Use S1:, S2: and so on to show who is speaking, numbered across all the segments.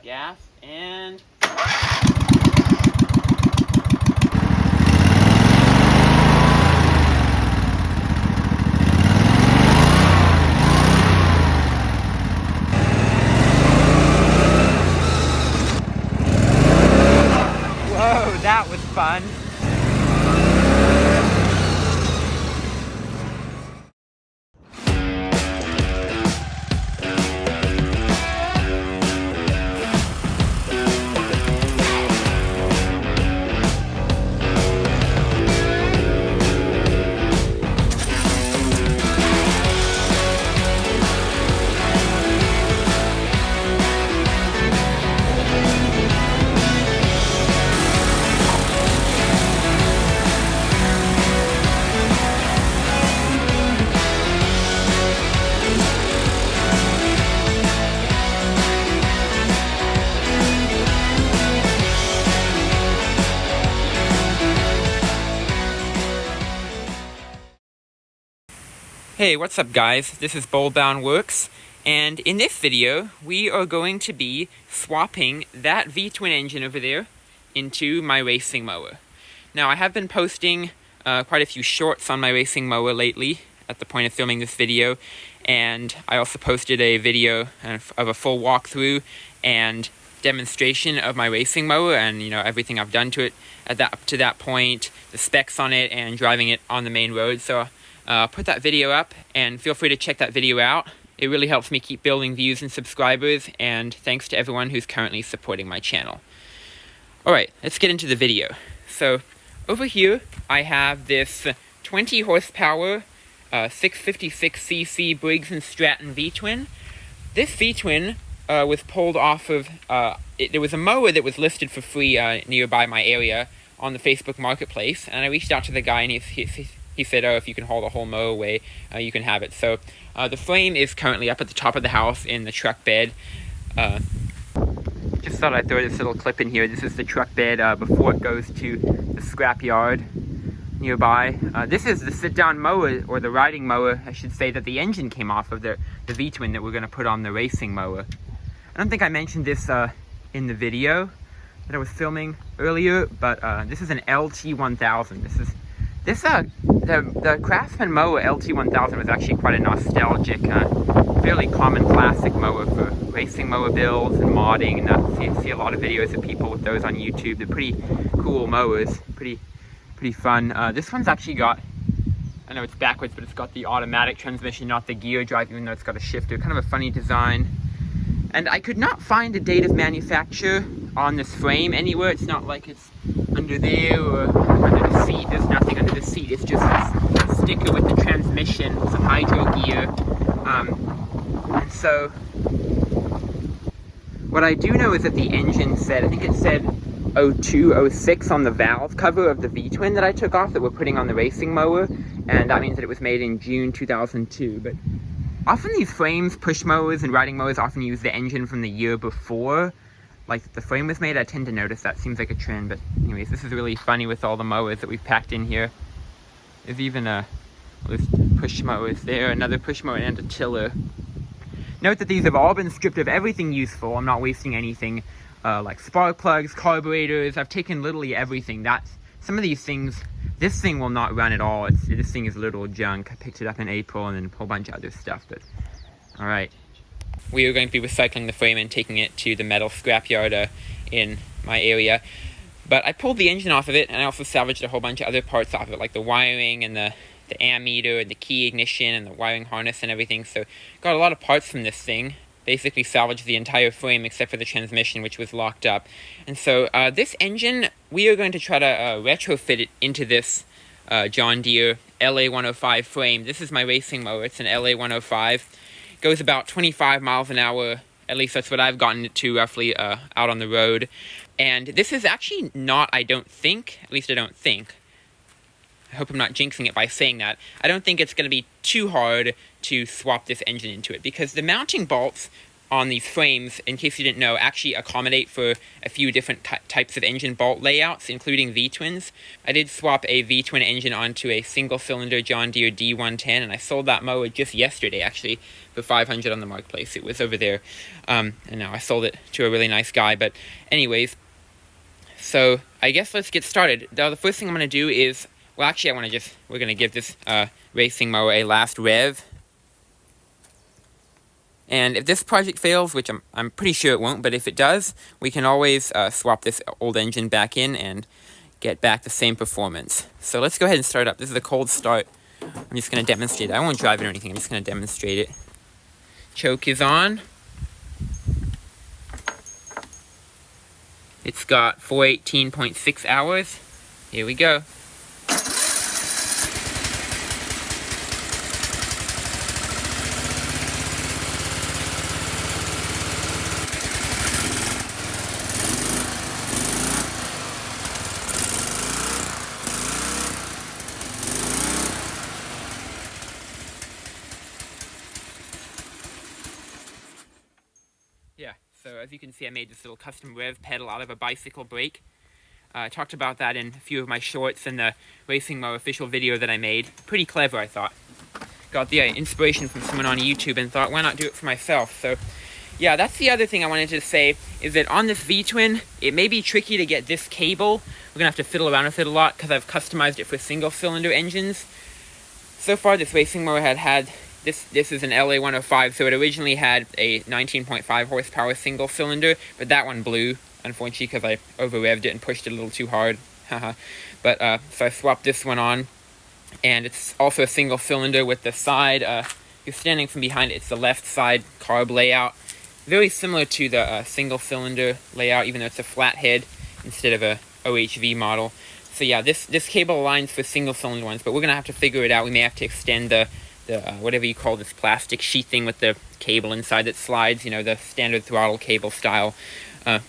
S1: gas, and... Whoa, that was fun. Hey, what's up guys? This is Bowlbound Works, and in this video we are going to be swapping that V-twin engine over there into my racing mower. Now I have been posting quite a few shorts on my racing mower lately at the point of filming this video, and I also posted a video of a full walkthrough and demonstration of my racing mower and everything I've done to it up to that point, the specs on it, and driving it on the main road. So put that video up, and feel free to check that video out. It really helps me keep building views and subscribers, and thanks to everyone who's currently supporting my channel. Alright, let's get into the video. So, over here, I have this 20 horsepower 656cc Briggs & Stratton V-twin. This V-twin was pulled off of, there was a mower that was listed for free nearby my area on the Facebook Marketplace, and I reached out to the guy, and he said, oh, if you can haul the whole mower away, you can have it. So the frame is currently up at the top of the house in the truck bed. Just thought I'd throw this little clip in here. This is the truck bed before it goes to the scrap yard nearby. This is the sit-down mower, or the riding mower, I should say, that the engine came off of, the V-twin that we're going to put on the racing mower. I don't think I mentioned this in the video that I was filming earlier, but this is an LT1000. The Craftsman mower LT1000 was actually quite a nostalgic, fairly common classic mower for racing mower builds and modding, and I see a lot of videos of people with those on YouTube. They're pretty cool mowers, pretty fun. This one's actually got, I know it's backwards, but it's got the automatic transmission, not the gear drive, even though it's got a shifter. Kind of a funny design. And I could not find a date of manufacture on this frame anywhere. It's not like it's under there or under the seat. There's nothing under the seat. It's just this sticker with the transmission, some hydro gear. And so what I do know is that the engine said, I think it said 02, 06 on the valve cover of the V-twin that I took off that we're putting on the racing mower, and that means that it was made in June 2002. But often these frames, push mowers and riding mowers, often use the engine from the year before like the frame was made. I tend to notice that. Seems like a trend, but anyways, this is really funny with all the mowers that we've packed in here. There's even there's push mowers there, another push mower, and a tiller. Note that these have all been stripped of everything useful. I'm not wasting anything like spark plugs, carburetors. I've taken literally everything. Some of these things, this thing will not run at all. This thing is literal junk. I picked it up in April, and then a whole bunch of other stuff, but alright. We are going to be recycling the frame and taking it to the metal scrapyard in my area. But I pulled the engine off of it, and I also salvaged a whole bunch of other parts off of it, like the wiring and the ammeter and the key ignition and the wiring harness and everything. So got a lot of parts from this thing. Basically salvaged the entire frame except for the transmission, which was locked up. And so this engine, we are going to try to retrofit it into this John Deere LA105 frame. This is my racing mower. It's an LA105. Goes about 25 miles an hour, at least that's what I've gotten it to roughly out on the road. And this is actually not, I don't think, I hope I'm not jinxing it by saying that, I don't think it's going to be too hard to swap this engine into it, because the mounting bolts on these frames, in case you didn't know, actually accommodate for a few different types of engine bolt layouts, including V-twins. I did swap a V-twin engine onto a single-cylinder John Deere D110, and I sold that mower just yesterday, actually, for $500 on the marketplace. It was over there, and now I sold it to a really nice guy. But anyways, so I guess let's get started. Now, the first thing I'm going to do is, well, actually, we're going to give this racing mower a last rev. And if this project fails, which I'm pretty sure it won't, but if it does, we can always swap this old engine back in and get back the same performance. So let's go ahead and start up. This is a cold start. I'm just going to demonstrate it. I won't drive it or anything. I'm just going to demonstrate it. Choke is on. It's got 418.6 hours. Here we go. Yeah, so as you can see, I made this little custom rev pedal out of a bicycle brake. I talked about that in a few of my shorts and the Racing Mower official video that I made. Pretty clever, I thought. Got the inspiration from someone on YouTube and thought, why not do it for myself? So, yeah, that's the other thing I wanted to say, is that on this V-twin, it may be tricky to get this cable. We're going to have to fiddle around with it a lot because I've customized it for single-cylinder engines. So far, this Racing Mower had This is an LA 105, so it originally had a 19.5 horsepower single cylinder, but that one blew, unfortunately, because I over-revved it and pushed it a little too hard. But, so I swapped this one on, and it's also a single cylinder with the side, you're standing from behind it, it's the left side carb layout. Very similar to the single cylinder layout, even though it's a flathead instead of a OHV model. So yeah, this cable aligns for single cylinder ones, but we're going to have to figure it out. We may have to extend the whatever you call this plastic sheathing with the cable inside that slides, you know, the standard throttle cable style.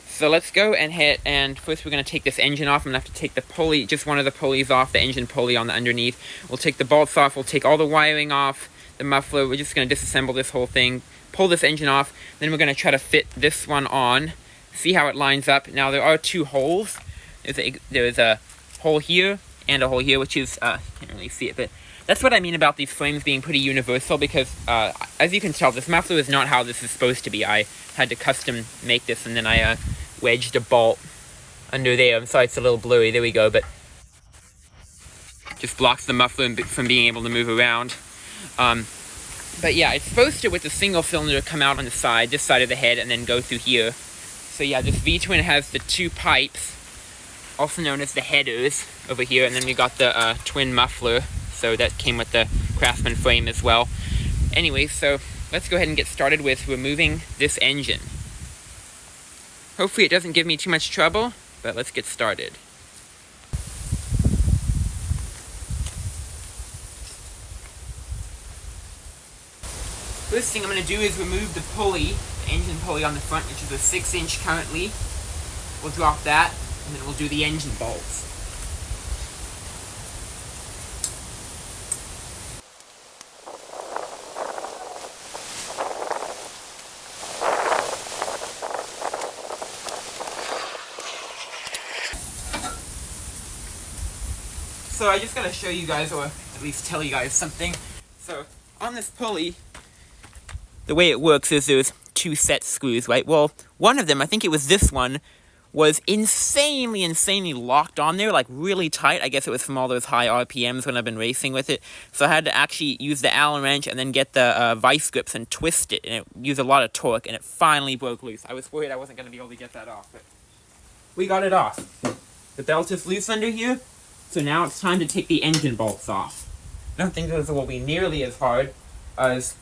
S1: So let's go and first we're going to take this engine off. I'm going to have to take the pulley, just one of the pulleys off, the engine pulley on the underneath. We'll take the bolts off, we'll take all the wiring off, the muffler. We're just going to disassemble this whole thing, pull this engine off, then we're going to try to fit this one on, see how it lines up. Now there are two holes. There's a hole here and a hole here, which is, can't really see it, but that's what I mean about these frames being pretty universal, because as you can tell, this muffler is not how this is supposed to be. I had to custom make this, and then I wedged a bolt under there. I'm sorry it's a little blurry. There we go, but just blocks the muffler from being able to move around. But yeah, it's supposed to, with the single cylinder, come out on the side, this side of the head, and then go through here. So yeah, this V-twin has the two pipes, also known as the headers, over here, and then we got the twin muffler. So that came with the Craftsman frame as well. Anyway, so let's go ahead and get started with removing this engine. Hopefully it doesn't give me too much trouble, but let's get started. First thing I'm going to do is remove the pulley, the engine pulley on the front, which is a 6-inch currently. We'll drop that, and then we'll do the engine bolts. So I just gotta show you guys, or at least tell you guys something. So on this pulley, the way it works is there's two set screws, right? Well, one of them, I think it was this one, was insanely locked on there, like really tight. I guess it was from all those high RPMs when I've been racing with it. So I had to actually use the Allen wrench and then get the vice grips and twist it, and it used a lot of torque, and it finally broke loose. I was worried I wasn't gonna be able to get that off, but we got it off. The belt is loose under here. So now it's time to take the engine bolts off. I don't think those will be nearly as hard as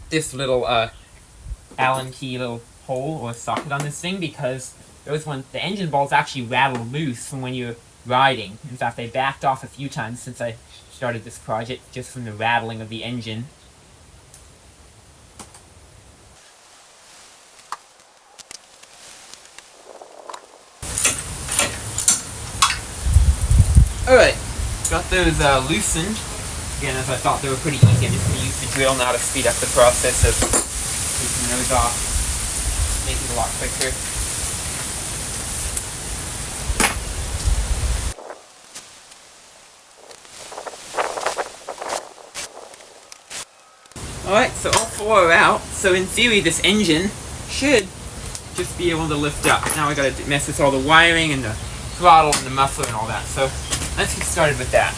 S1: this little Allen key little hole or socket on this thing, because the engine bolts actually rattle loose from when you're riding. In fact, they backed off a few times since I started this project, just from the rattling of the engine. Alright, got those loosened. Again, as I thought they were pretty easy, I'm just going to use the drill now to speed up the process of taking those off. make it a lot quicker. Alright, so all four are out. So in theory, this engine should just be able to lift up. Now we gotta mess with all the wiring and the throttle and the muffler and all that. So let's get started with that.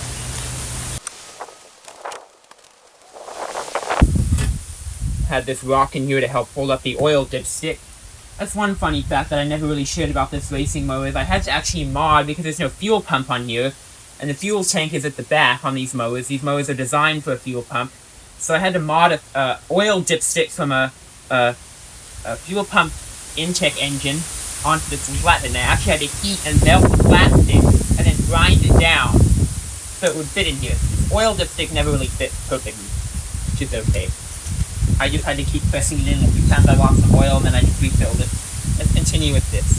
S1: Had this rock in here to help hold up the oil dipstick. That's one funny fact that I never really shared about this racing mower is I had to actually mod because there's no fuel pump on here, and the fuel tank is at the back on these mowers. These mowers are designed for a fuel pump, so I had to mod a oil dipstick from a fuel pump intake engine onto this flathead. And I actually had to heat and melt the plastic and then grind it down so it would fit in here. This oil dipstick never really fit perfectly, which is okay. I just had to keep pressing it in a few times. I lost some oil and then I just refilled it. Let's continue with this.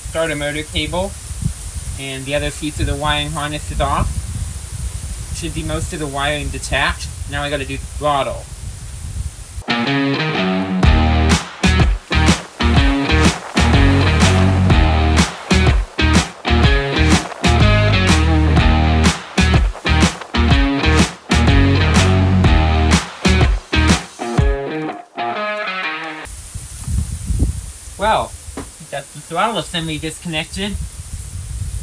S1: Start a motor cable, and the other piece of the wiring harness is off. Should be most of the wiring detached. Now I gotta do throttle. Well, that's the throttle assembly disconnected.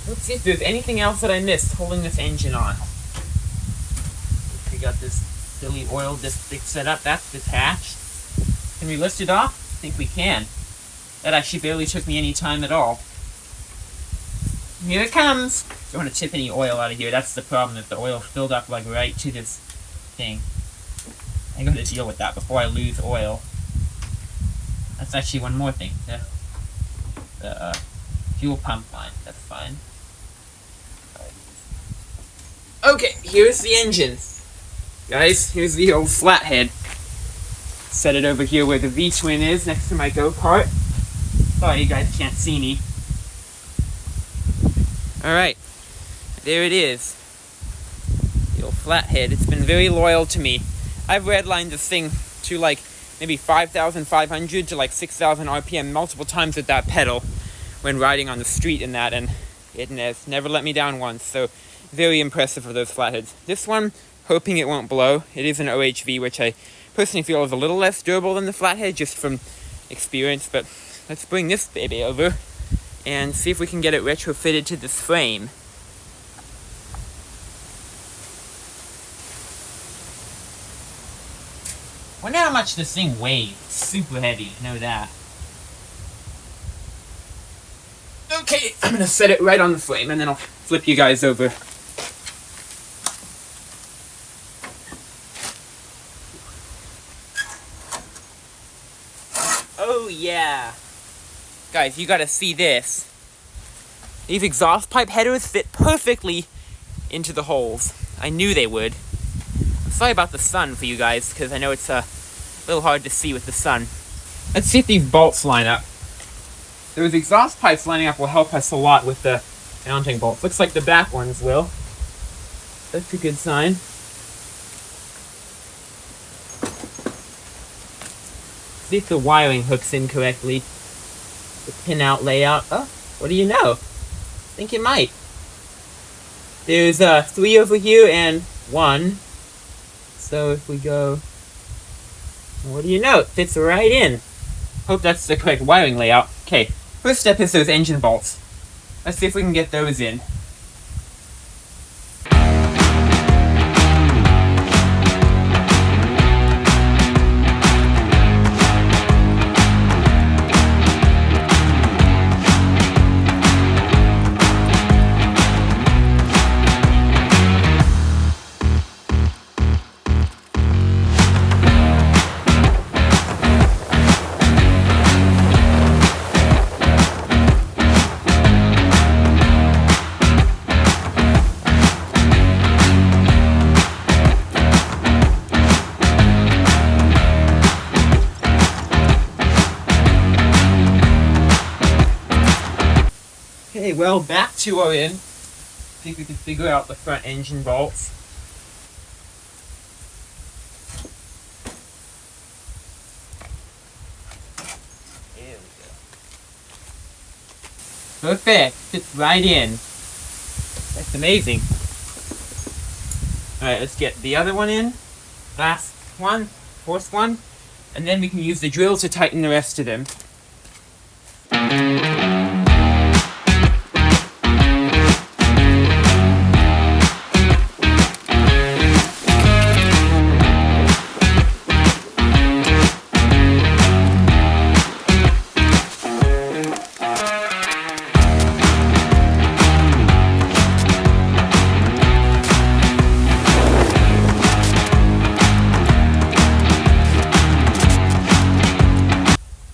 S1: Let's see if there's anything else that I missed holding this engine on. We got this silly oil dipstick set up. That's detached. Can we lift it off? I think we can. That actually barely took me any time at all. Here it comes. Don't want to tip any oil out of here. That's the problem, that the oil filled up like right to this thing. I'm going to deal with that before I lose oil. That's actually one more thing. The fuel pump line. That's fine. Okay, here's the engine. Guys, here's the old Flathead. Set it over here where the V-twin is, next to my go-kart. Sorry, you guys can't see me. Alright, there it is. The old Flathead. It's been very loyal to me. I've redlined this thing to like maybe 5,500 to like 6,000 RPM multiple times with that pedal when riding on the street and that, and it has never let me down once, so very impressive for those flatheads. This one, hoping it won't blow. It is an OHV, which I personally feel is a little less durable than the Flathead, just from experience, but let's bring this baby over and see if we can get it retrofitted to this frame. Wonder how much this thing weighs. It's super heavy, I know that. Okay, I'm gonna set it right on the frame and then I'll flip you guys over. Oh yeah! Guys, you gotta see this. These exhaust pipe headers fit perfectly into the holes. I knew they would. Sorry about the sun for you guys, because I know it's a little hard to see with the sun. Let's see if these bolts line up. Those exhaust pipes lining up will help us a lot with the mounting bolts. Looks like the back ones will. That's a good sign. See if the wiring hooks in correctly. The pin-out layout. Oh, what do you know? I think it might. There's 3 over here and 1. So if we go, what do you know? It fits right in. Hope that's the correct wiring layout. Okay, first step is those engine bolts. Let's see if we can get those in. Okay, well, back to our end. See if we can figure out the front engine bolts. There we go. Perfect. Fits right in. That's amazing. Alright, let's get the other one in. Last one. Fourth one. And then we can use the drill to tighten the rest of them.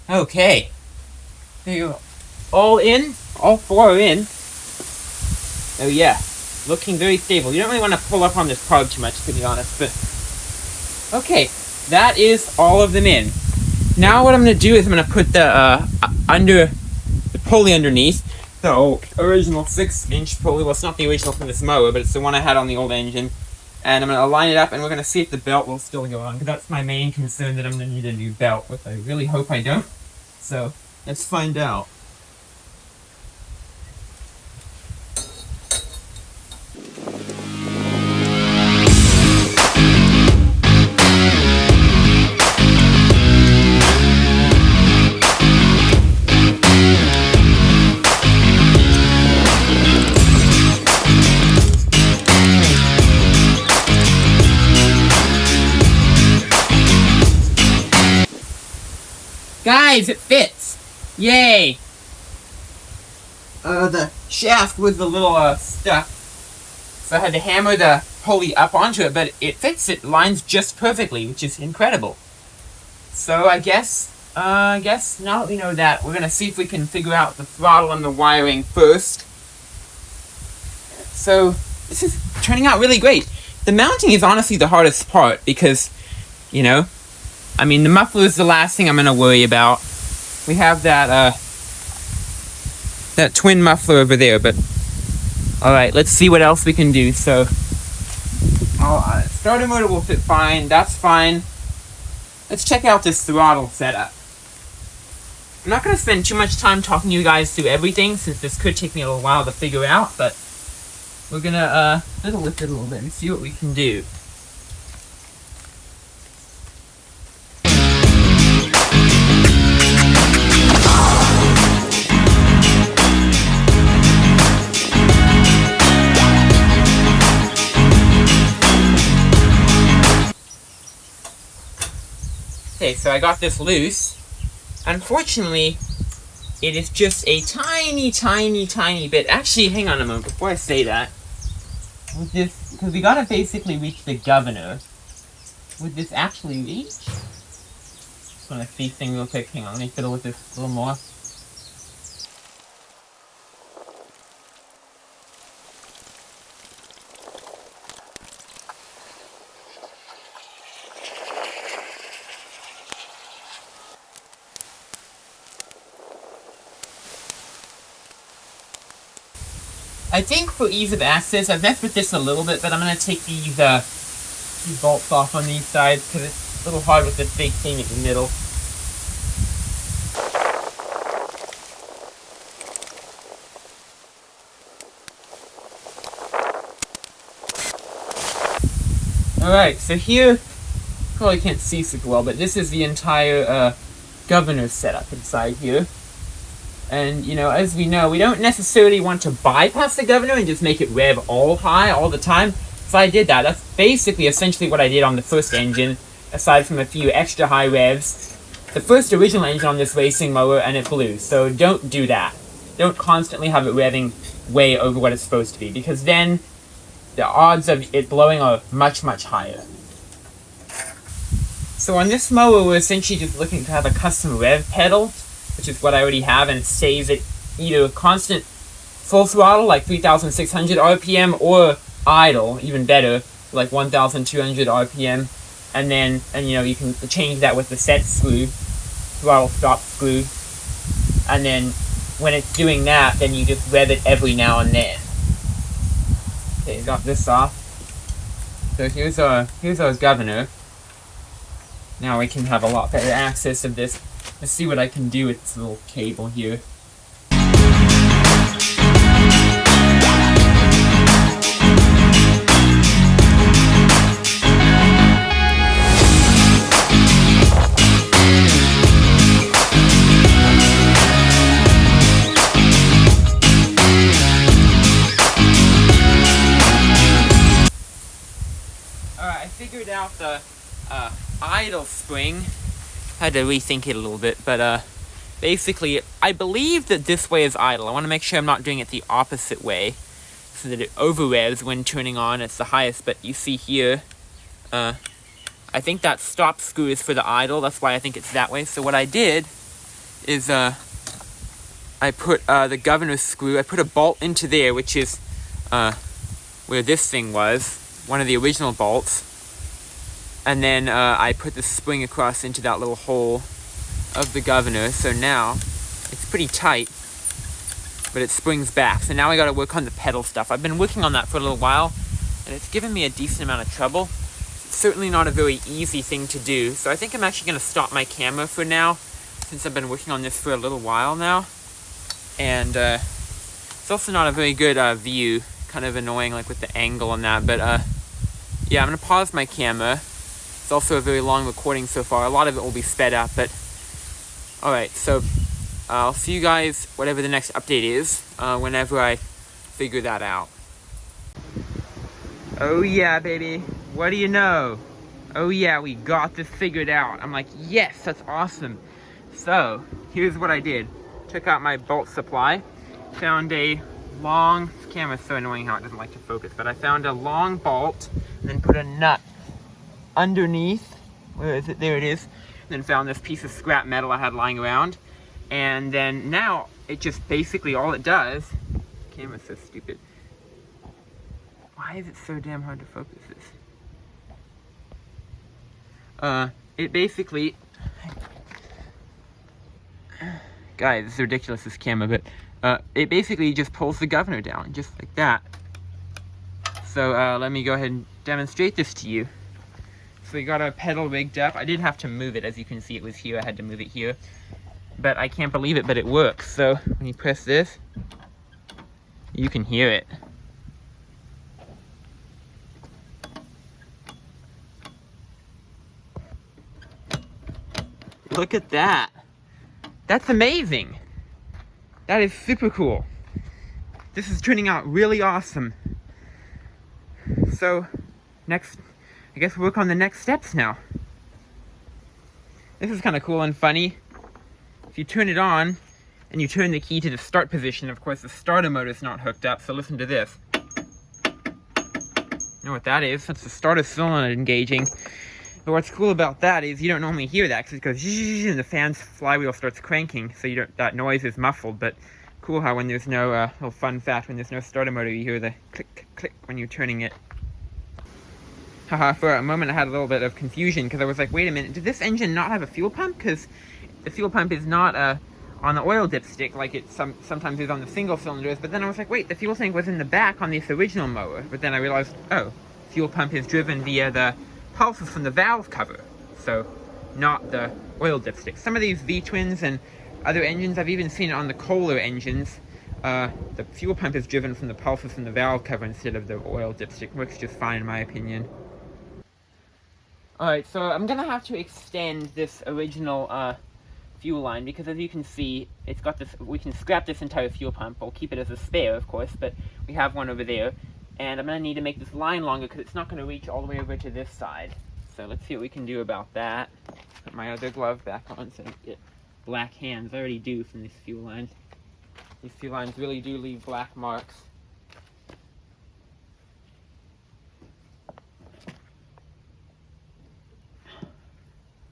S1: Okay, there you go. All in, all four are in. Oh yeah, looking very stable. You don't really want to pull up on this probe too much, to be honest, but okay, that is all of them in. Now what I'm going to do is I'm going to put the pulley underneath. The original 6-inch pulley. Well, it's not the original from this mower, but it's the one I had on the old engine. And I'm going to line it up, and we're going to see if the belt will still go on, because that's my main concern, that I'm going to need a new belt, which I really hope I don't. So, let's find out. Guys, it fits! Yay! The shaft was a little stuck, so I had to hammer the pulley up onto it, but it fits. It lines just perfectly, which is incredible. So I guess now that we know that, we're gonna see if we can figure out the throttle and the wiring first. So this is turning out really great. The mounting is honestly the hardest part because, you know, I mean, the muffler is the last thing I'm going to worry about. We have that twin muffler over there, but alright, let's see what else we can do. So, starter motor will fit fine, that's fine. Let's check out this throttle setup. I'm not going to spend too much time talking you guys through everything, since this could take me a little while to figure out, but we're going to fiddle with it a little bit and see what we can do. Okay, so I got this loose. Unfortunately, it is just a tiny bit. Actually, hang on a moment before I say that. With this, because we gotta basically reach the governor. Would this actually reach? Just wanna see thing real quick. Hang on, let me fiddle with this a little more. I think for ease of access, I've messed with this a little bit, but I'm going to take these bolts off on these sides because it's a little hard with this big thing in the middle. Alright, so here, probably can't see super well, but this is the entire governor setup inside here. And, you know, as we know, we don't necessarily want to bypass the governor and just make it rev all high all the time. So I did that. That's basically essentially what I did on the first engine, aside from a few extra high revs. The first original engine on this racing mower, and it blew. So don't do that. Don't constantly have it revving way over what it's supposed to be, because then the odds of it blowing are much, much higher. So on this mower, we're essentially just looking to have a custom rev pedal, which is what I already have, and it stays at either constant full throttle, like 3,600 RPM, or idle, even better, like 1,200 RPM. And you know, you can change that with the set screw, throttle stop screw. And then when it's doing that, then you just rev it every now and then. Okay, got this off. So here's our governor. Now we can have a lot better access of this. Let's see what I can do with this little cable here. Alright, I figured out the idle spring. Had to rethink it a little bit, but basically I believe that this way is idle. I want to make sure I'm not doing it the opposite way so that it over-revs when turning on at the highest, but you see here I think that stop screw is for the idle. That's why I think it's that way. So what I did is I put the governor screw, I put a bolt into there, which is where this thing was, one of the original bolts. And then I put the spring across into that little hole of the governor. So now it's pretty tight, but it springs back. So now I gotta work on the pedal stuff. I've been working on that for a little while, and it's given me a decent amount of trouble. It's certainly not a very easy thing to do. So I think I'm actually gonna stop my camera for now, since I've been working on this for a little while now. And it's also not a very good view, kind of annoying like with the angle and that, but yeah, I'm gonna pause my camera. It's also a very long recording so far. A lot of it will be sped up, but alright, so I'll see you guys whatever the next update is, whenever I figure that out. Oh yeah, baby. What do you know? Oh yeah, we got this figured out. I'm like, yes, that's awesome. So, here's what I did. Took out my bolt supply, found a long, this camera's so annoying how it doesn't like to focus, but I found a long bolt, and then put a nut underneath. Where is it? There it is. Then found this piece of scrap metal I had lying around, and then now it just basically all it does. The camera's so stupid. Why is it so damn hard to focus this? It basically, guys, this is ridiculous, this camera, but it basically just pulls the governor down just like that. So let me go ahead and demonstrate this to you. So we got our pedal rigged up. I did have to move it, as you can see it was here. I had to move it here. But I can't believe it, but it works. So when you press this, you can hear it. Look at that. That's amazing. That is super cool. This is turning out really awesome. So, next, I guess we'll work on the next steps now. This is kind of cool and funny. If you turn it on, and you turn the key to the start position, of course the starter motor is not hooked up, so listen to this. You know what that is? That's the starter solenoid engaging. But what's cool about that is you don't normally hear that, because it goes zzzz, and the fan's flywheel starts cranking, so you don't, that noise is muffled. But cool how when there's no, little fun fact, when there's no starter motor, you hear the click, click when you're turning it. Haha, for a moment I had a little bit of confusion, because I was like, wait a minute, did this engine not have a fuel pump? Because the fuel pump is not on the oil dipstick like it sometimes is on the single cylinders. But then I was like, wait, the fuel tank was in the back on this original mower. But then I realized, oh, fuel pump is driven via the pulses from the valve cover, so not the oil dipstick. Some of these V-twins and other engines, I've even seen it on the Kohler engines, the fuel pump is driven from the pulses from the valve cover instead of the oil dipstick. Works just fine in my opinion. Alright, so I'm gonna have to extend this original fuel line, because as you can see, it's got this, we can scrap this entire fuel pump. We'll keep it as a spare, of course, but we have one over there. And I'm going to need to make this line longer, because it's not going to reach all the way over to this side. So let's see what we can do about that. Put my other glove back on so I don't get black hands. I already do from these fuel lines. These fuel lines really do leave black marks.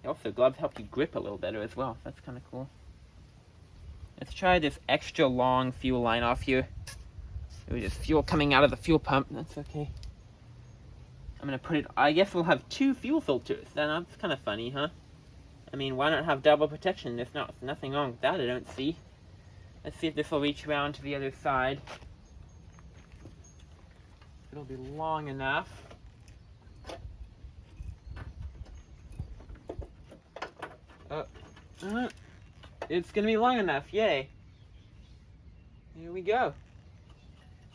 S1: Also, gloves help you grip a little better as well. That's kind of cool. Let's try this extra long fuel line off here. There was just fuel coming out of the fuel pump. That's okay. I'm gonna put it, I guess we'll have two fuel filters. That's kind of funny, huh? I mean, why not have double protection? There's nothing wrong with that, I don't see. Let's see if this will reach around to the other side. it'll be long enough. It's gonna be long enough, yay. Here we go.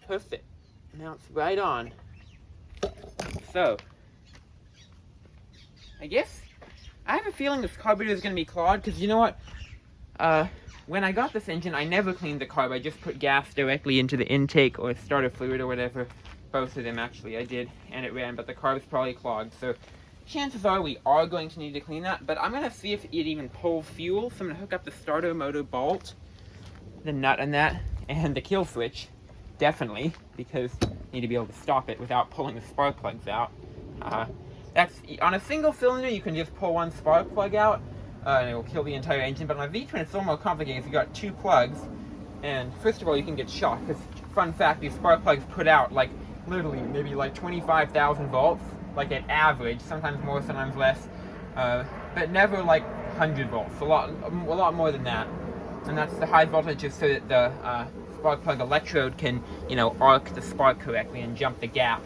S1: Perfect. Now it's right on. So, I guess, I have a feeling this carburetor is gonna be clogged, because you know what? When I got this engine, I never cleaned the carb. I just put gas directly into the intake or starter fluid or whatever. Both of them, actually, I did, and it ran, but the carb is probably clogged. So, chances are we are going to need to clean that, but I'm going to see if it even pulls fuel. So I'm going to hook up the starter motor bolt, the nut on that, and the kill switch, definitely, because you need to be able to stop it without pulling the spark plugs out. That's on a single cylinder, you can just pull one spark plug out, and it will kill the entire engine. But on a V-twin, it's a little more complicated. You've got two plugs, and first of all, you can get shocked, because, fun fact, these spark plugs put out, like, literally, maybe like 25,000 volts, like at average, sometimes more, sometimes less, but never like 100 volts, a lot more than that. And that's the high voltage, just so that the spark plug electrode can, you know, arc the spark correctly and jump the gap.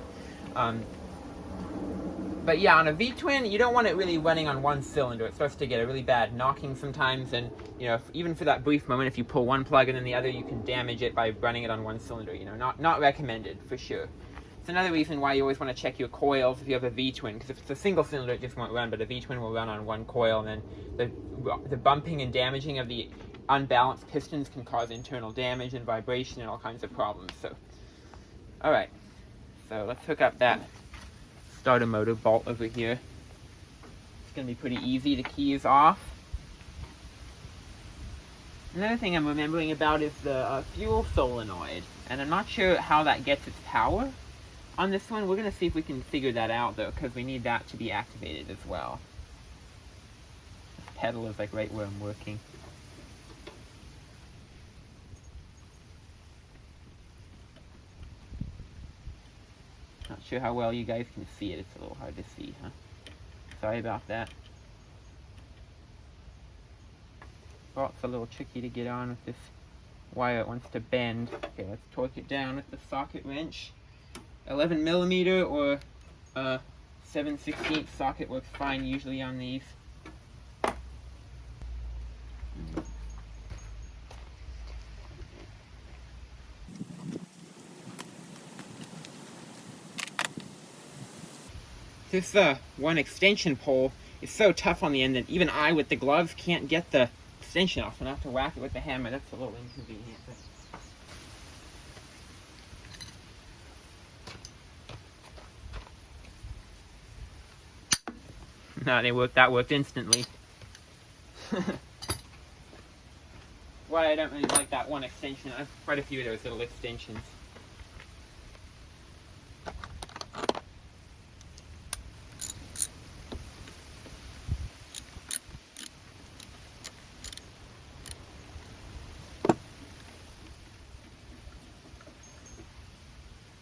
S1: But yeah, on a V-twin, you don't want it really running on one cylinder. It starts to get a really bad knocking sometimes, and you know, even for that brief moment, if you pull one plug and then the other, you can damage it by running it on one cylinder. You know, not recommended for sure. It's another reason why you always want to check your coils if you have a V-twin, because if it's a single cylinder, it just won't run, but a V-twin will run on one coil, and then the bumping and damaging of the unbalanced pistons can cause internal damage and vibration and all kinds of problems. So, all right, so let's hook up that starter motor bolt over here. It's going to be pretty easy. The key is off. Another thing I'm remembering about is the fuel solenoid, and I'm not sure how that gets its power. On this one, we're going to see if we can figure that out, though, because we need that to be activated as well. This pedal is like right where I'm working. Not sure how well you guys can see it. It's a little hard to see, huh? Sorry about that. Bolt's a little tricky to get on with this wire. It wants to bend. Okay, let's torque it down with the socket wrench. 11 millimeter or 7/16 socket works fine usually on these. This one extension pole is so tough on the end that even I with the gloves can't get the extension off. So I have to whack it with the hammer. That's a little inconvenient. But no, that worked instantly. Why I don't really like that one extension. I have quite a few of those little extensions.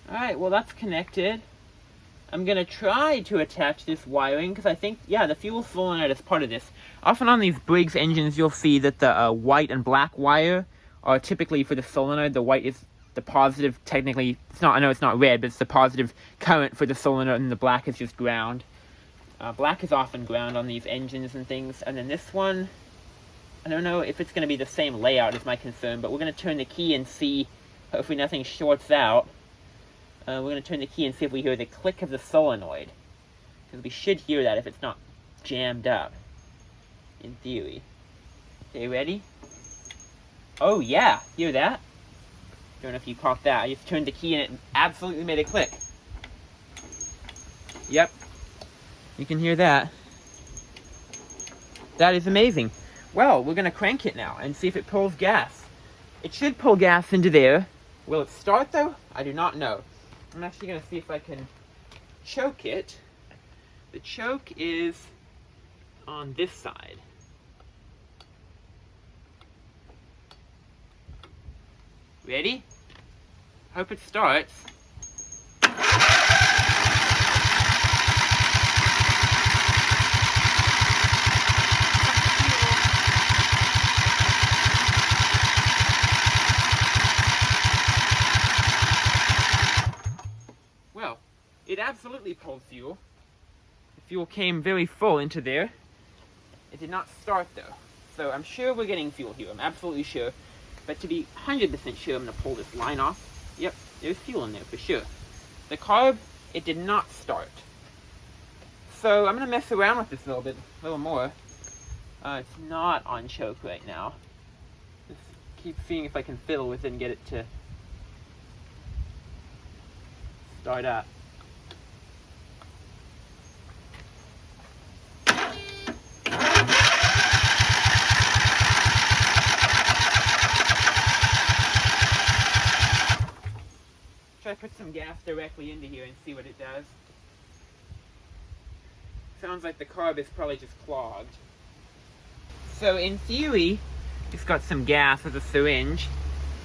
S1: Alright, well that's connected. I'm going to try to attach this wiring, because I think, yeah, the fuel solenoid is part of this. Often on these Briggs engines, you'll see that the white and black wire are typically for the solenoid. The white is the positive, technically, it's not, I know it's not red, but it's the positive current for the solenoid, and the black is just ground. Black is often ground on these engines and things. And then this one, I don't know if it's going to be the same layout is my concern, but we're going to turn the key and see, hopefully nothing shorts out. We're going to turn the key and see if we hear the click of the solenoid. Because we should hear that if it's not jammed up. In theory. Okay, ready? Oh yeah, hear that? Don't know if you caught that. I just turned the key and it absolutely made a click. Yep. You can hear that. That is amazing. Well, we're going to crank it now and see if it pulls gas. It should pull gas into there. Will it start though? I do not know. I'm actually going to see if I can choke it. The choke is on this side. Ready? Hope it starts. Well, it absolutely pulled fuel. The fuel came very full into there. It did not start though. So I'm sure we're getting fuel here. I'm absolutely sure. But to be 100% sure, I'm going to pull this line off. Yep, there's fuel in there for sure. The carb, it did not start. So I'm going to mess around with this a little more. It's not on choke right now. Just keep seeing if I can fiddle with it and get it to start up. Try to put some gas directly into here and see what it does. Sounds like the carb is probably just clogged. So in theory, it's got some gas with a syringe.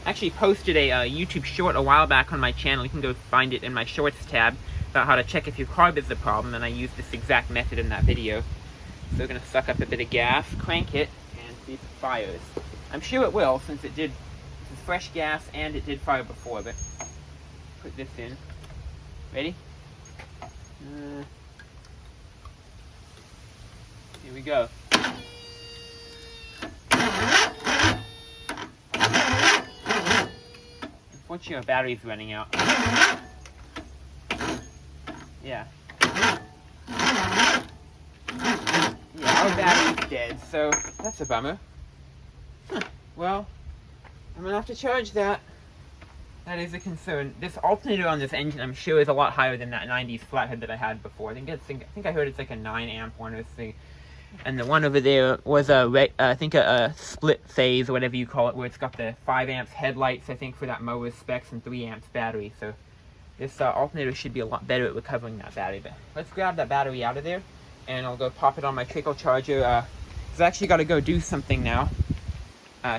S1: I actually posted a YouTube short a while back on my channel. You can go find it in my shorts tab about how to check if your carb is the problem, and I used this exact method in that video. So we're going to suck up a bit of gas, crank it, and see if it fires. I'm sure it will, since it did. This is fresh gas and it did fire before, but put this in. Ready? Here we go. Unfortunately, our battery's running out. Yeah. Yeah, our battery's dead, so that's a bummer. Well, I'm gonna have to charge that. That is a concern. This alternator on this engine, I'm sure, is a lot higher than that 90s Flathead that I had before. I think I heard it's like a 9 amp one or thing. And the one over there was I think a split phase or whatever you call it, where it's got the 5 amps headlights, I think, for that Mower specs, and 3 amps battery. So this alternator should be a lot better at recovering that battery. But let's grab that battery out of there, and I'll go pop it on my trickle charger. I've actually got to go do something now.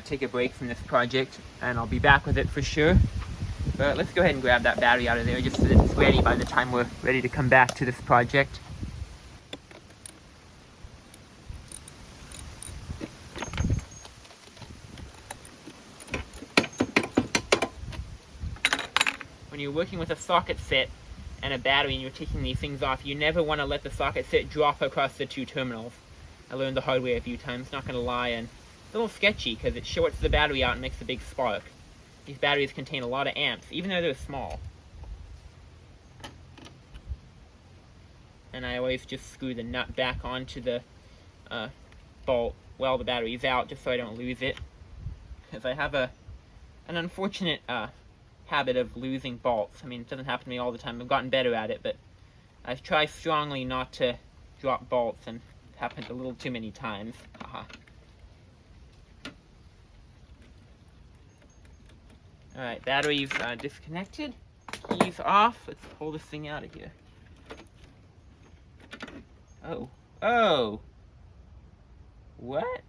S1: Take a break from this project, and I'll be back with it for sure. But let's go ahead and grab that battery out of there just so that it's ready by the time we're ready to come back to this project. When you're working with a socket set and a battery and you're taking these things off, you never want to let the socket set drop across the two terminals. I learned the hard way a few times, not going to lie, and it's a little sketchy because it shorts the battery out and makes a big spark. These batteries contain a lot of amps, even though they're small. And I always just screw the nut back onto the bolt while the battery's out, just so I don't lose it. Because I have an unfortunate habit of losing bolts. I mean, it doesn't happen to me all the time. I've gotten better at it, but I try strongly not to drop bolts, and it happened a little too many times. Haha. Alright, batteries disconnected, keys off. Let's pull this thing out of here. Oh. What?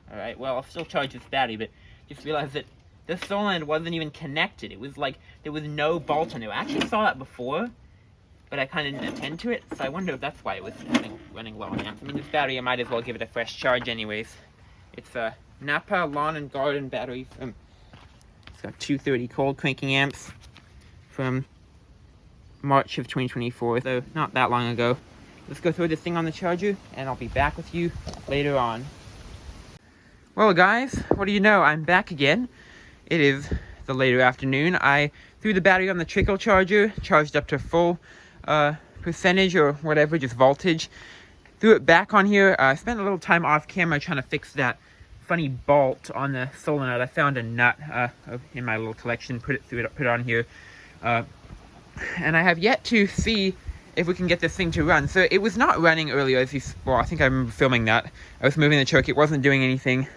S1: Alright, well, I'll still charge this battery, but just realized that this solenoid wasn't even connected. It was like, there was no bolt in it. I actually saw that before, but I kind of didn't attend to it, so I wonder if that's why it was running low on amps. I mean, this battery, I might as well give it a fresh charge anyways. It's a Napa Lawn and Garden battery from... It's got 230 cold cranking amps from March of 2024, so not that long ago. Let's go throw this thing on the charger, and I'll be back with you later on. Well, guys, what do you know? I'm back again. It is the later afternoon. I threw the battery on the trickle charger, charged up to full percentage or whatever, just voltage. Threw it back on here. I spent a little time off camera trying to fix that funny bolt on the solenoid. I found a nut in my little collection, put it on here, and I have yet to see if we can get this thing to run. So it was not running earlier, well, I think I remember filming that. I was moving the choke, it wasn't doing anything.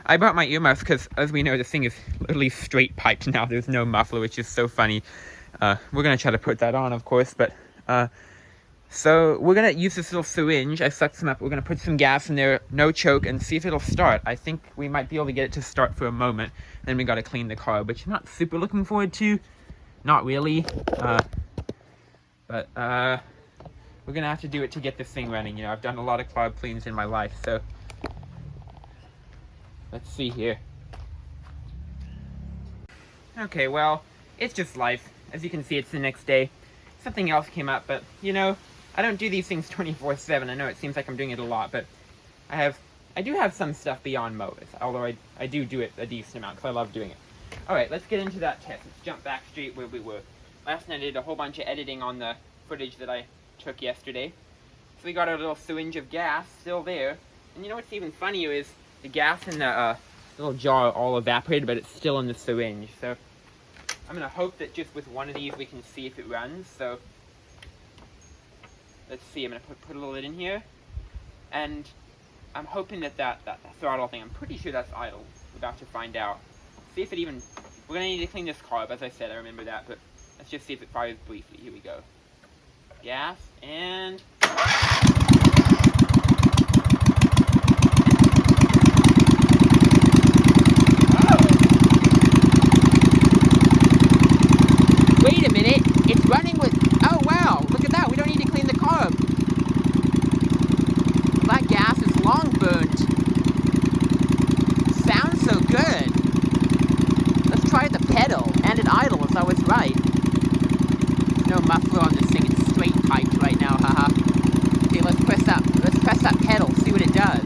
S1: I brought my earmuffs because, as we know, this thing is literally straight piped now. There's no muffler, which is so funny. We're gonna try to put that on, of course, but so we're gonna use this little syringe. I sucked some up. We're gonna put some gas in there, no choke, and see if it'll start. I think we might be able to get it to start for a moment. Then we gotta clean the carb, which I'm not super looking forward to. Not really. But we're gonna have to do it to get this thing running. You know, I've done a lot of carb cleans in my life, so let's see here. Okay, well, it's just life. As you can see, it's the next day. something else came up, but you know, I don't do these things 24/7. I know it seems like I'm doing it a lot, but I do have some stuff beyond mowers, although I do it a decent amount because I love doing it. Alright, let's get into that test. Let's jump back straight where we were. Last night I did a whole bunch of editing on the footage that I took yesterday. So we got our little syringe of gas still there. And you know what's even funnier is the gas in the little jar all evaporated, but it's still in the syringe. So I'm going to hope that just with one of these we can see if it runs. So let's see, I'm going to put a little lid in here. And I'm hoping that throttle thing, I'm pretty sure that's idle. We're about to find out. See if it even, we're going to need to clean this carb, as I said, I remember that, but let's just see if it fires briefly. Here we go. Gas, and... Oh! Wait a minute, it's running with, oh wow, look at that, we don't need to clean the carb. That gas is long burnt. Sounds so good. Let's try the pedal, and it idles, I was right. No muffler on this thing, it's straight piped right now, haha. Okay, let's press that pedal, see what it does.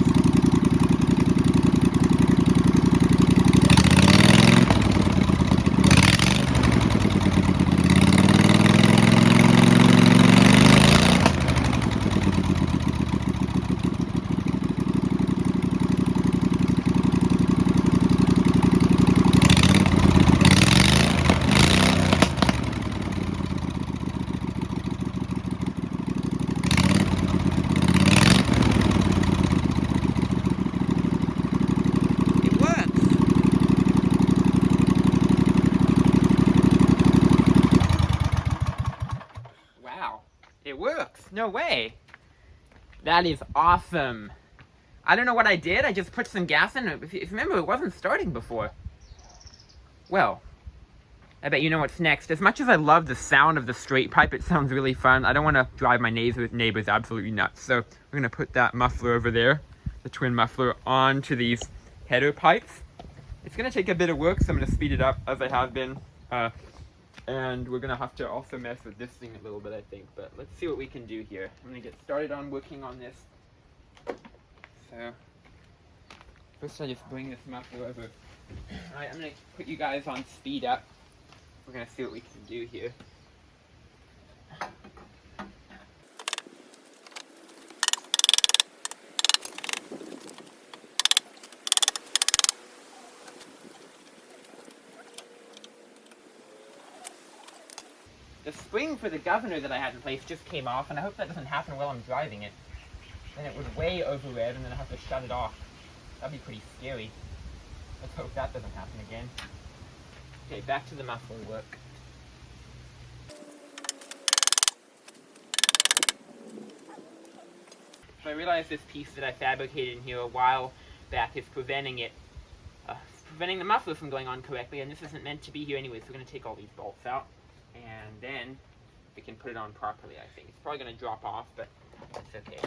S1: It works! No way! That is awesome! I don't know what I did, I just put some gas in it. If you remember, it wasn't starting before. Well, I bet you know what's next. As much as I love the sound of the straight pipe, it sounds really fun. I don't want to drive my neighbors absolutely nuts. So we're going to put that muffler over there, the twin muffler, onto these header pipes. It's going to take a bit of work, so I'm going to speed it up as I have been. And we're going to have to also mess with this thing a little bit, I think. But let's see what we can do here. I'm going to get started on working on this. So, first I'll just bring this muffler over. Alright, I'm going to put you guys on speed up. We're going to see what we can do here. The spring for the governor that I had in place just came off, and I hope that doesn't happen while I'm driving it. Then it would way overrev, and then I have to shut it off. That'd be pretty scary. Let's hope that doesn't happen again. Okay, back to the muffler work. So I realized this piece that I fabricated in here a while back is preventing the muffler from going on correctly, and this isn't meant to be here anyway, so we're going to take all these bolts out. And then we can put it on properly, I think. It's probably going to drop off, but it's okay.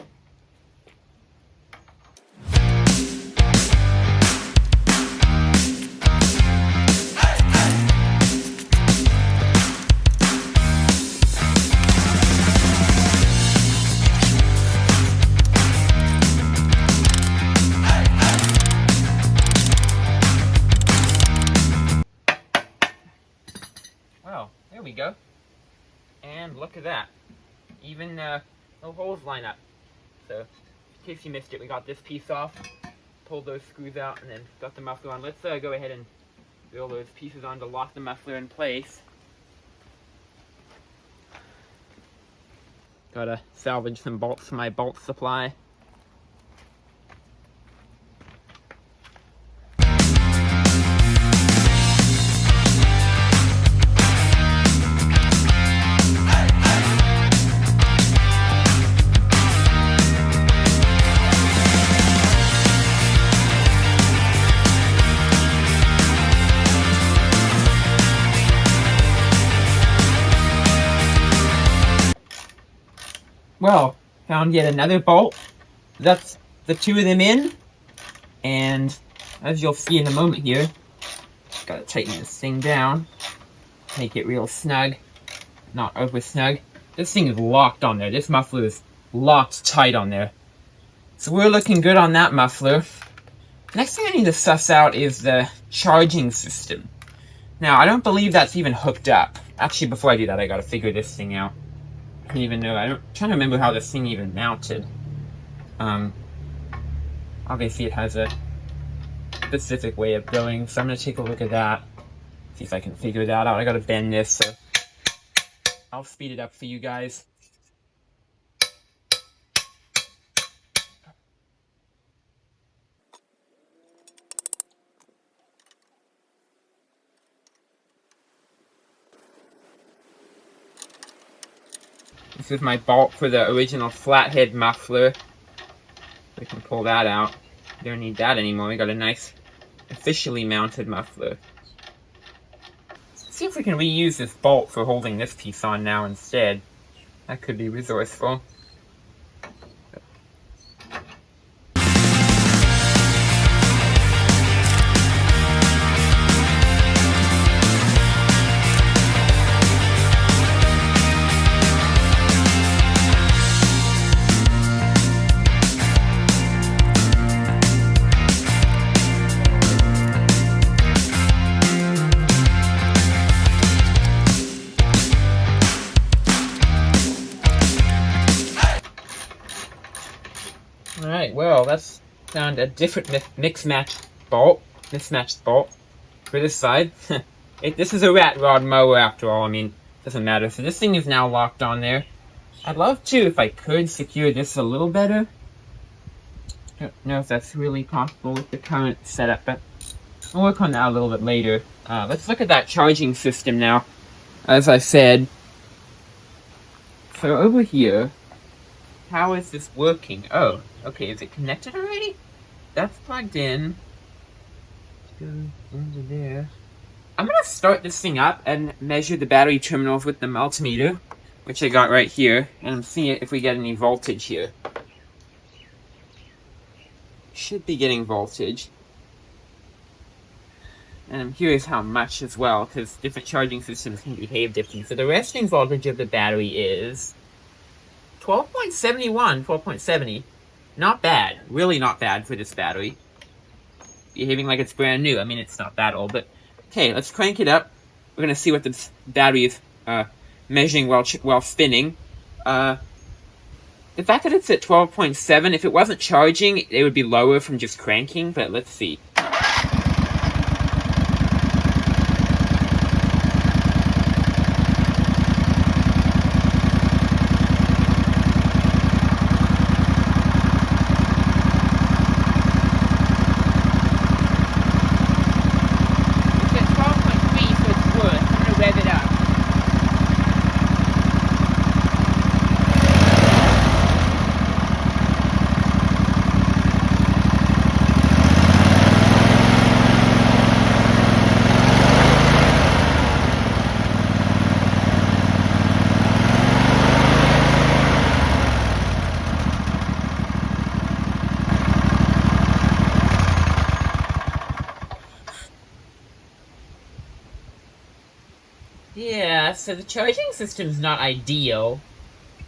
S1: Well, there we go. And look at that. Even no holes line up. So, in case you missed it, we got this piece off, pulled those screws out, and then got the muffler on. Let's go ahead and drill those pieces on to lock the muffler in place. Gotta salvage some bolts from my bolt supply. Well, found yet another bolt. That's the two of them in. And as you'll see in a moment here, gotta tighten this thing down. Make it real snug. Not over snug. This thing is locked on there. This muffler is locked tight on there. So we're looking good on that muffler. Next thing I need to suss out is the charging system. Now, I don't believe that's even hooked up. Actually, before I do that, I gotta figure this thing out. I don't even know. I'm trying to remember how this thing even mounted. Obviously it has a specific way of going, so I'm gonna take a look at that. See if I can figure that out. I gotta bend this, so I'll speed it up for you guys. This is my bolt for the original Flathead muffler. We can pull that out. We don't need that anymore. We got a nice, officially mounted muffler. Let's see if we can reuse this bolt for holding this piece on now instead. That could be resourceful. Alright, well, that's found a different mismatched bolt for this side. This is a rat rod mower after all, I mean, it doesn't matter. So this thing is now locked on there. I'd love to, if I could, secure this a little better. I don't know if that's really possible with the current setup, but we'll work on that a little bit later. Let's look at that charging system now, as I said. So over here, how is this working? Oh, okay, is it connected already? That's plugged in. Go into there. I'm gonna start this thing up and measure the battery terminals with the multimeter, which I got right here, and see if we get any voltage here. Should be getting voltage. And I'm curious how much as well, because different charging systems can behave differently. So the resting voltage of the battery is 12.71, 12.70. Not bad. Really not bad for this battery. Behaving like it's brand new. I mean, it's not that old, but... Okay, let's crank it up. We're gonna see what this battery is measuring while spinning. The fact that it's at 12.7, if it wasn't charging, it would be lower from just cranking, but let's see. Yeah, so the charging system's not ideal.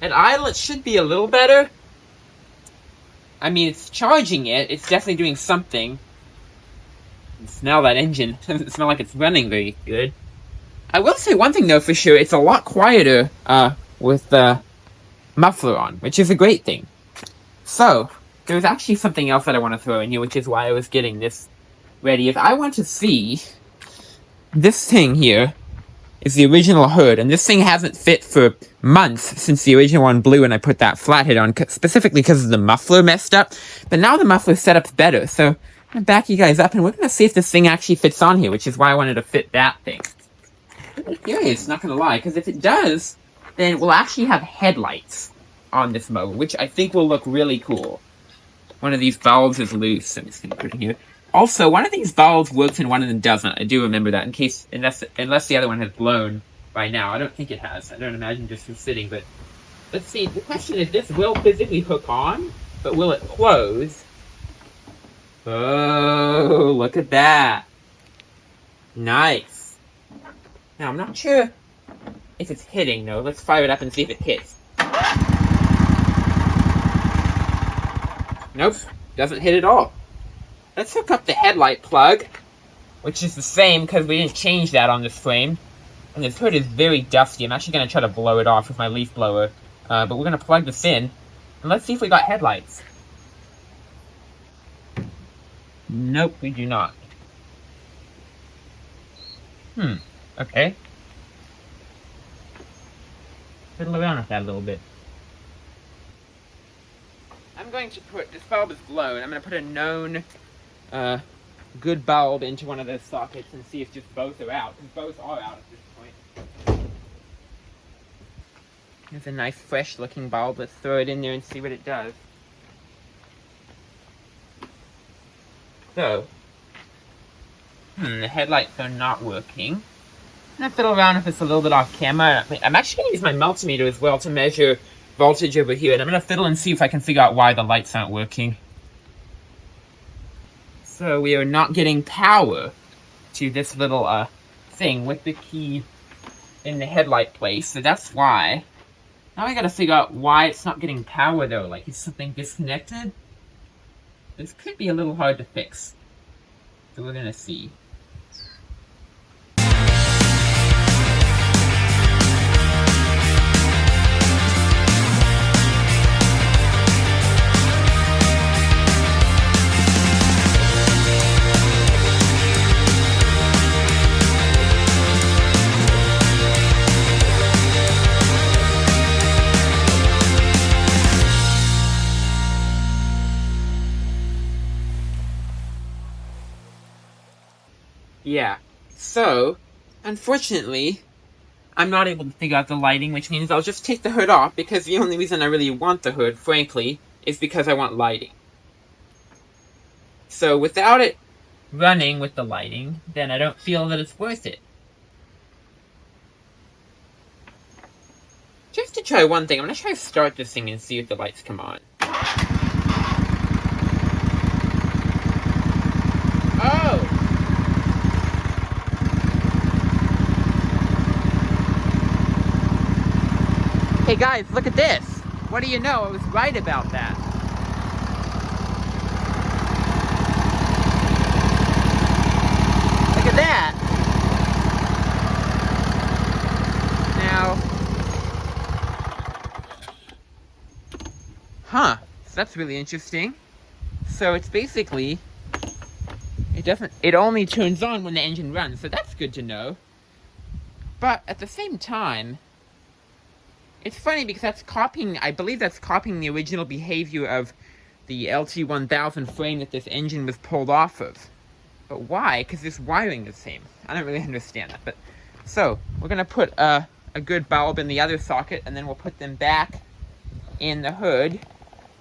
S1: An eyelet should be a little better. I mean, it's charging it. It's definitely doing something. Smell that engine. Doesn't smell like it's running very good. I will say one thing though for sure. It's a lot quieter with the muffler on, which is a great thing. So, there's actually something else that I want to throw in here, which is why I was getting this ready. If I want to see this thing here is the original hood, and this thing hasn't fit for months since the original one blew and I put that flathead on, specifically because the muffler messed up. But now the muffler setup's better, so I'm gonna back you guys up and we're gonna see if this thing actually fits on here, which is why I wanted to fit that thing. I'm curious, not gonna lie, because if it does, then we'll actually have headlights on this mower, which I think will look really cool. One of these valves is loose. I'm just gonna put it here. Also, one of these valves works and one of them doesn't. I do remember that, in case, unless the other one has blown by now. I don't think it has. I don't imagine just from sitting, but let's see. The question is, this will physically hook on, but will it close? Oh, look at that. Nice. Now, I'm not sure if it's hitting, though. Let's fire it up and see if it hits. Nope, doesn't hit at all. Let's hook up the headlight plug, which is the same because we didn't change that on this frame. And this hood is very dusty. I'm actually going to try to blow it off with my leaf blower. But we're going to plug this in, and let's see if we got headlights. Nope, we do not. Okay. Fiddle around with that a little bit. I'm going to put, this bulb is blown, I'm going to put a known good bulb into one of those sockets and see if just both are out, because both are out at this point. Here's a nice fresh looking bulb. Let's throw it in there and see what it does. So, the headlights are not working. I'm going to fiddle around if it's a little bit off camera. I'm actually going to use my multimeter as well to measure voltage over here, and I'm going to fiddle and see if I can figure out why the lights aren't working. So we are not getting power to this little thing with the key in the headlight place, so that's why. Now I gotta figure out why it's not getting power though, like is something disconnected? This could be a little hard to fix. So we're gonna see. Yeah, so, unfortunately, I'm not able to figure out the lighting, which means I'll just take the hood off, because the only reason I really want the hood, frankly, is because I want lighting. So without it running with the lighting, then I don't feel that it's worth it. Just to try one thing, I'm going to try to start this thing and see if the lights come on. Oh! Hey guys, look at this! What do you know? I was right about that. Look at that! Now... Huh, so that's really interesting. So it's basically... It only turns on when the engine runs, so that's good to know. But at the same time... It's funny because that's copying, I believe that's copying the original behavior of the LT1000 frame that this engine was pulled off of. But why? Because this wiring is the same. I don't really understand that. But so, we're going to put a good bulb in the other socket, and then we'll put them back in the hood,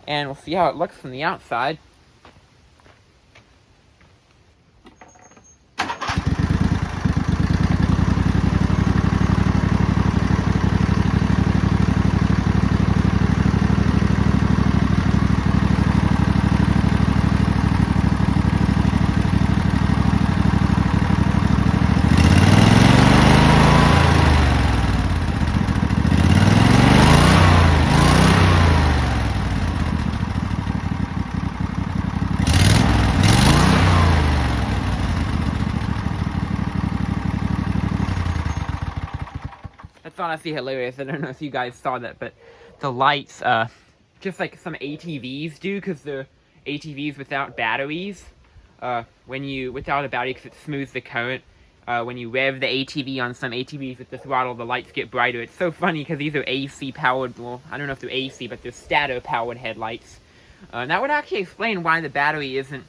S1: and we'll see how it looks from the outside. That's honestly hilarious. I don't know if you guys saw that, but the lights, just like some ATVs do, because they're ATVs without batteries, without a battery, because it smooths the current, when you rev the ATV on some ATVs with the throttle, the lights get brighter. It's so funny, because these are AC powered, well, I don't know if they're AC, but they're stator powered headlights. And that would actually explain why the battery isn't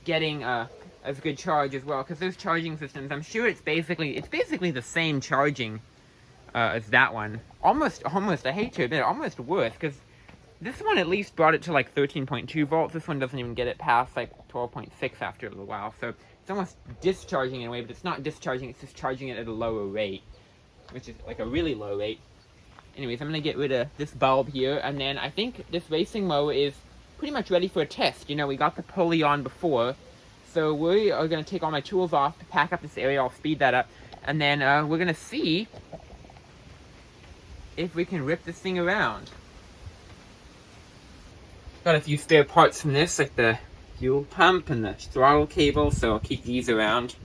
S1: getting, as good charge as well, because those charging systems, I'm sure it's basically the same charging as that one. Almost, I hate to admit it, almost worse, because this one at least brought it to like 13.2 volts. This one doesn't even get it past like 12.6 after a little while, so it's almost discharging in a way, but it's not discharging, it's just charging it at a lower rate, which is like a really low rate. Anyways, I'm going to get rid of this bulb here, and then I think this racing mower is pretty much ready for a test. You know, we got the pulley on before, so we are going to take all my tools off to pack up this area. I'll speed that up. And then we're gonna see if we can rip this thing around. Got a few spare parts from this, like the fuel pump and the throttle cable, so I'll keep these around.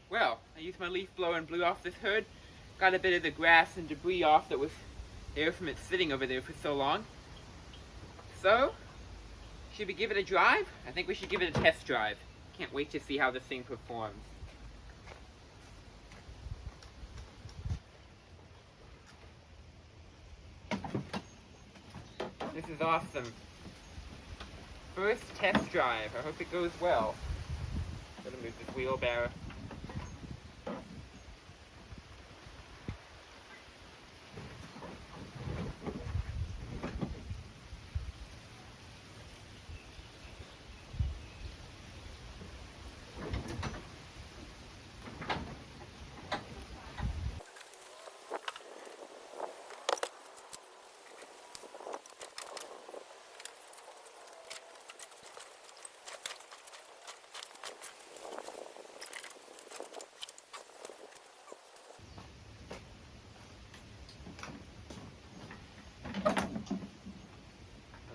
S1: Well, I used my leaf blower and blew off this hood. Got a bit of the grass and debris off that was there from it sitting over there for so long. So, should we give it a drive? I think we should give it a test drive. Can't wait to see how this thing performs. This is awesome. First test drive. I hope it goes well. Gotta move this wheelbarrow.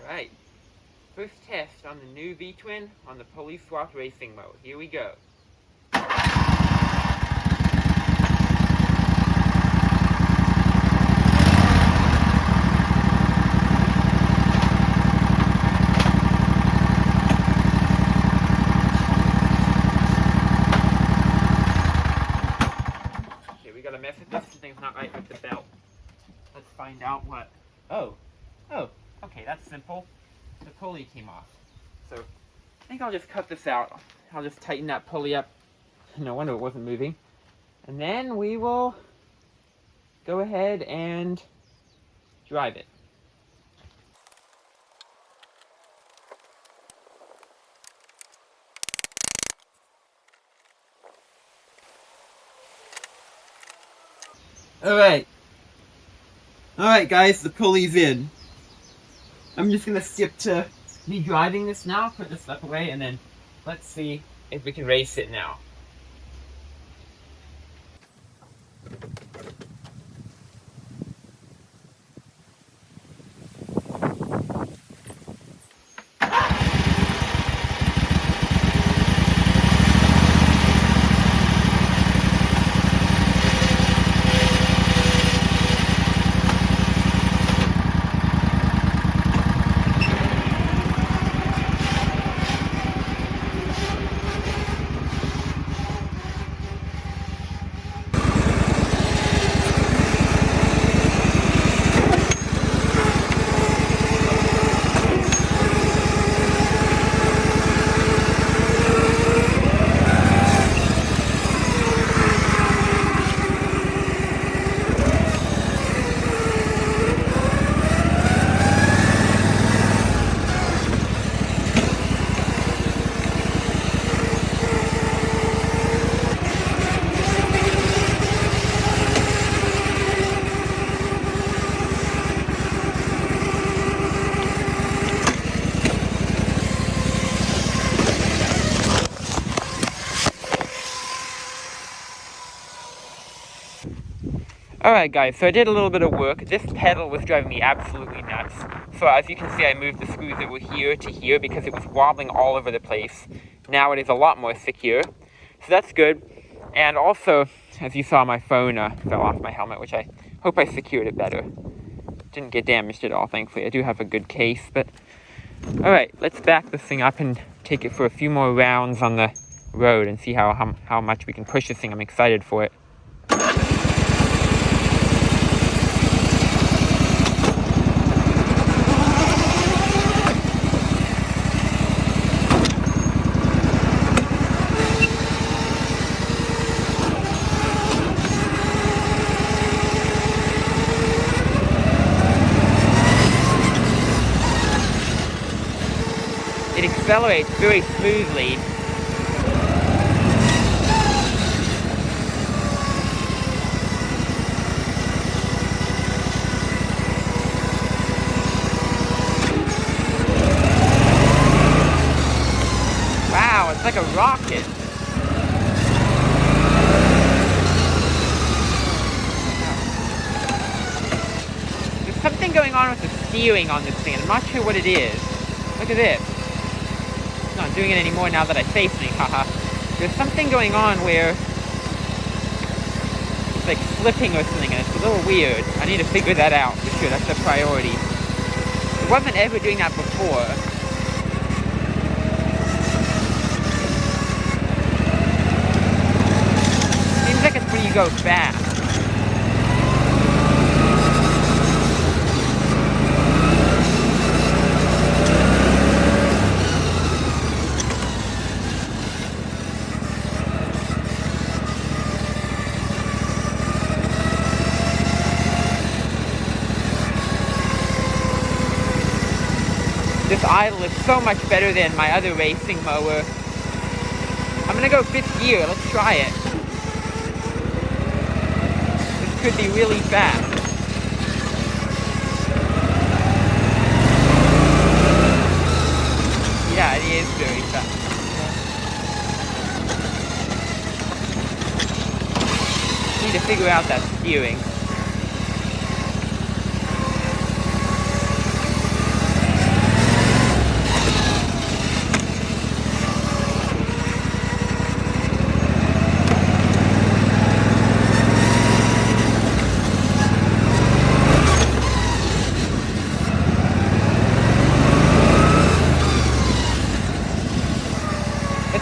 S1: Alright, first test on the new V-twin on the pulley swap racing mode. Here we go. Okay, we got a mess with this. Something's not right with the belt. Let's find out what... Oh, okay, that's simple. The pulley came off. So, I think I'll just cut this out. I'll just tighten that pulley up. No wonder it wasn't moving. And then we will go ahead and drive it. Alright. Alright guys, the pulley's in. I'm just gonna skip to me driving this now, put this stuff away, and then let's see if we can race it now. Alright guys, so I did a little bit of work. This pedal was driving me absolutely nuts. So as you can see, I moved the screws that were here to here because it was wobbling all over the place. Now it is a lot more secure. So that's good. And also, as you saw, my phone fell off my helmet, which I hope I secured it better. Didn't get damaged at all, thankfully. I do have a good case, but... Alright, let's back this thing up and take it for a few more rounds on the road and see how much we can push this thing. I'm excited for it. It accelerates very smoothly. Wow, it's like a rocket. There's something going on with the steering on this thing. I'm not sure what it is. Look at this. Not doing it anymore now that I say something, haha. There's something going on where it's like slipping or something, and it's a little weird. I need to figure that out for sure. That's a priority. It wasn't ever doing that before. Seems like it's when you go fast. This idle is so much better than my other racing mower. I'm gonna go 5th gear, let's try it. This could be really fast. Yeah, it is very fast. Need to figure out that steering.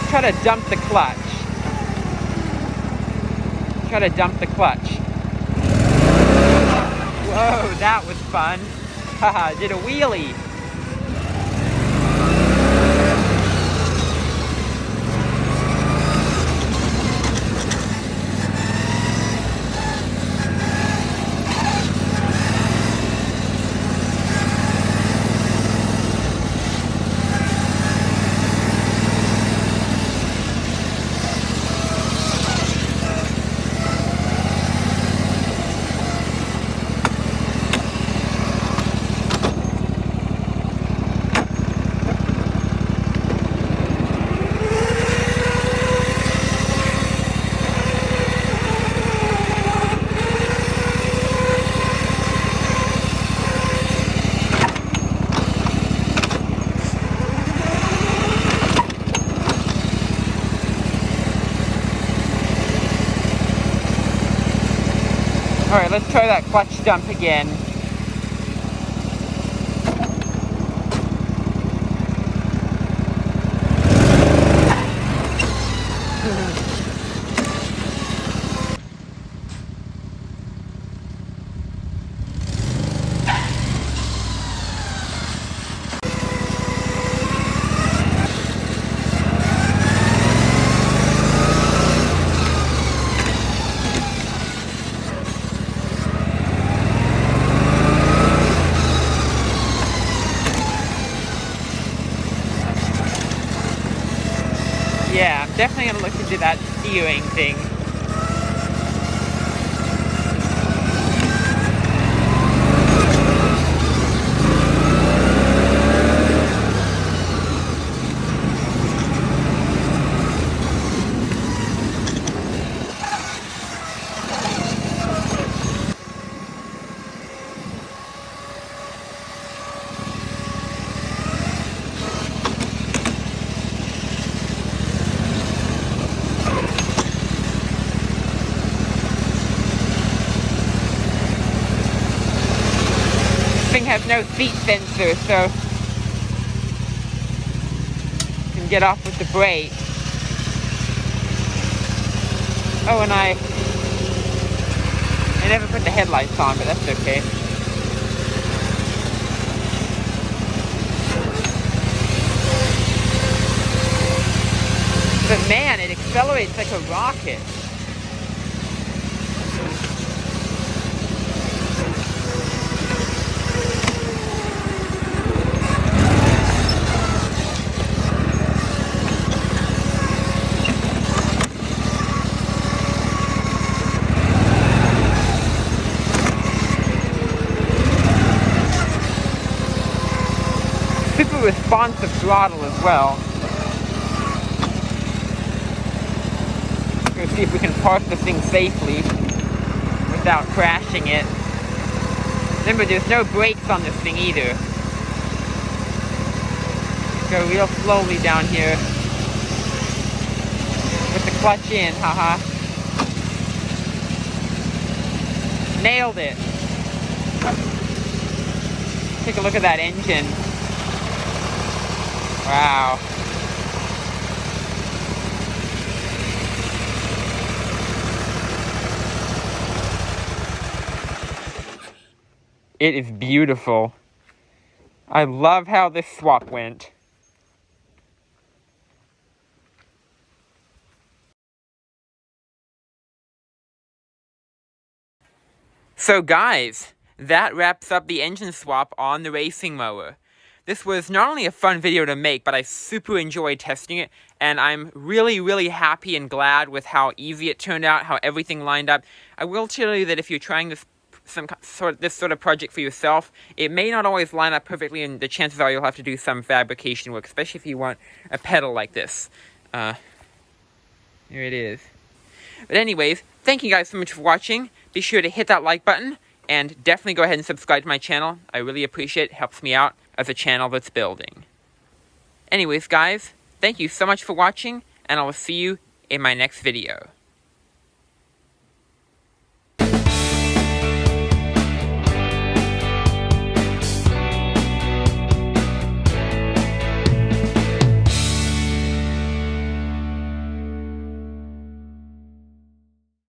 S1: Try to dump the clutch. Try to dump the clutch. Whoa, that was fun. Haha, did a wheelie. Alright, let's try that clutch dump again. Yeah, I'm definitely gonna look into that steering thing. has no seat sensor, so you can get off with the brake. Oh, and I never put the headlights on, but that's okay. But man, it accelerates like a rocket. Super responsive throttle as well. Let's see if we can park the thing safely without crashing it. Remember, there's no brakes on this thing either. Go real slowly down here with the clutch in, haha. Nailed it. Take a look at that engine. Wow. It is beautiful. I love how this swap went. So guys, that wraps up the engine swap on the racing mower. This was not only a fun video to make, but I super enjoyed testing it, and I'm really happy and glad with how easy it turned out, how everything lined up. I will tell you that if you're trying this sort of project for yourself, it may not always line up perfectly, and the chances are you'll have to do some fabrication work, especially if you want a pedal like this. Here it is. But anyways, thank you guys so much for watching. Be sure to hit that like button, and definitely go ahead and subscribe to my channel. I really appreciate it. It helps me out as a channel that's building. Anyways, guys, thank you so much for watching, and I will see you in my next video.